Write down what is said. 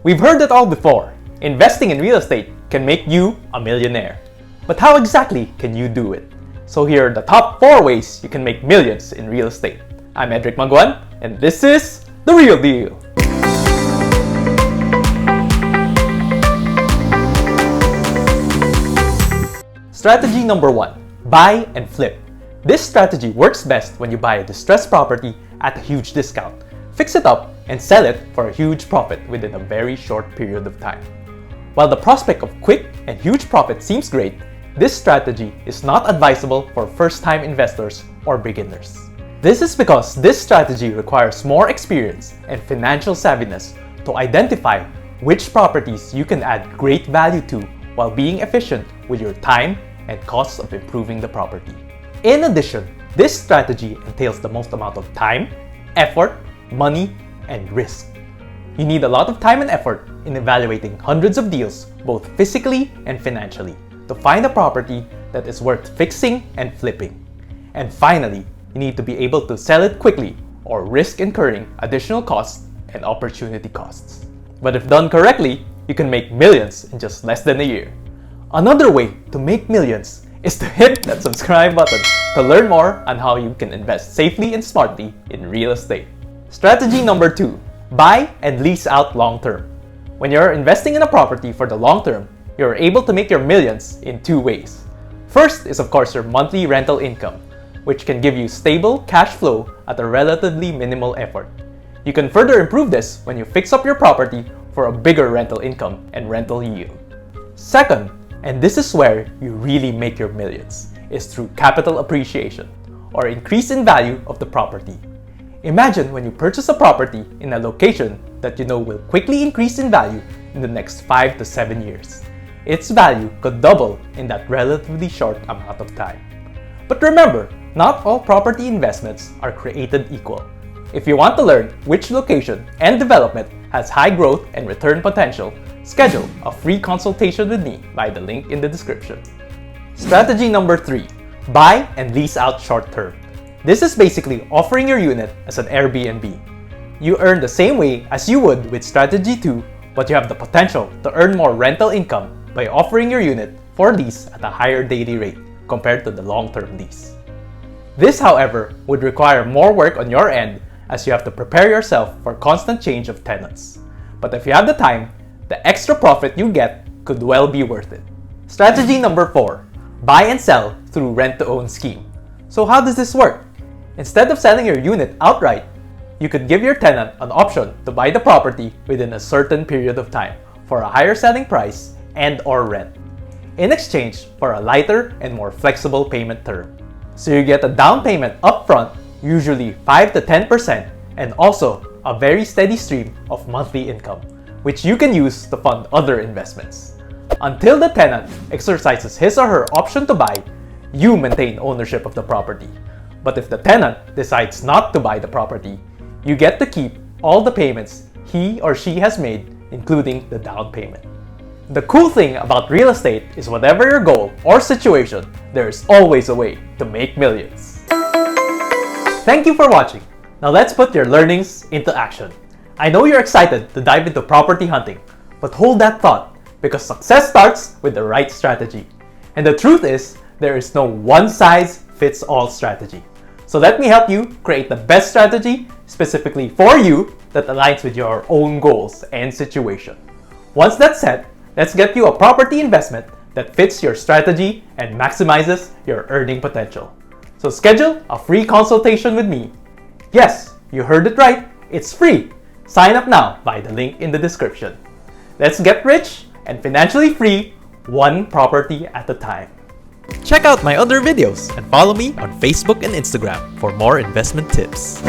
We've heard it all before. Investing in real estate can make you a millionaire. But how exactly can you do it? So here are the top 4 ways you can make millions in real estate. I'm Edric Maguan, and this is The Real Deal. Strategy number 1. Buy and flip. This strategy works best when you buy a distressed property at a huge discount, fix it up, and sell it for a huge profit within a very short period of time. While the prospect of quick and huge profit seems great, this strategy is not advisable for first-time investors or beginners. This is because this strategy requires more experience and financial savviness to identify which properties you can add great value to while being efficient with your time and costs of improving the property. In addition, this strategy entails the most amount of time, effort, money, and risk. You need a lot of time and effort in evaluating hundreds of deals, both physically and financially, to find a property that is worth fixing and flipping. And finally, you need to be able to sell it quickly or risk incurring additional costs and opportunity costs. But if done correctly, you can make millions in just less than a year. Another way to make millions is to hit that subscribe button to learn more on how you can invest safely and smartly in real estate. Strategy number 2. Buy and lease out long term. When you're investing in a property for the long term, you're able to make your millions in 2 ways. First is of course your monthly rental income, which can give you stable cash flow at a relatively minimal effort. You can further improve this when you fix up your property for a bigger rental income and rental yield. Second, and this is where you really make your millions, is through capital appreciation, or increase in value of the property. Imagine when you purchase a property in a location that you know will quickly increase in value in the next 5 to 7 years. Its value could double in that relatively short amount of time. But remember, not all property investments are created equal. If you want to learn which location and development has high growth and return potential, schedule a free consultation with me by the link in the description. Strategy number 3. Buy and lease out short term. This is basically offering your unit as an Airbnb. You earn the same way as you would with strategy 2, but you have the potential to earn more rental income by offering your unit for lease at a higher daily rate compared to the long-term lease. This, however, would require more work on your end as you have to prepare yourself for constant change of tenants. But if you have the time, the extra profit you get could well be worth it. Strategy number 4. Buy and sell through rent-to-own scheme. So how does this work? Instead of selling your unit outright, you could give your tenant an option to buy the property within a certain period of time for a higher selling price and/or rent, in exchange for a lighter and more flexible payment term. So you get a down payment upfront, usually 5 to 10%, and also a very steady stream of monthly income, which you can use to fund other investments. Until the tenant exercises his or her option to buy, you maintain ownership of the property. But if the tenant decides not to buy the property, you get to keep all the payments he or she has made, including the down payment. The cool thing about real estate is whatever your goal or situation, there is always a way to make millions. Thank you for watching. Now let's put your learnings into action. I know you're excited to dive into property hunting, but hold that thought, because success starts with the right strategy. And the truth is, there is no one-size-fits-all strategy. So let me help you create the best strategy specifically for you that aligns with your own goals and situation. Once that's set, let's get you a property investment that fits your strategy and maximizes your earning potential. So schedule a free consultation with me. Yes, you heard it right, it's free. Sign up now by the link in the description. Let's get rich and financially free, one property at a time. Check out my other videos and follow me on Facebook and Instagram for more investment tips.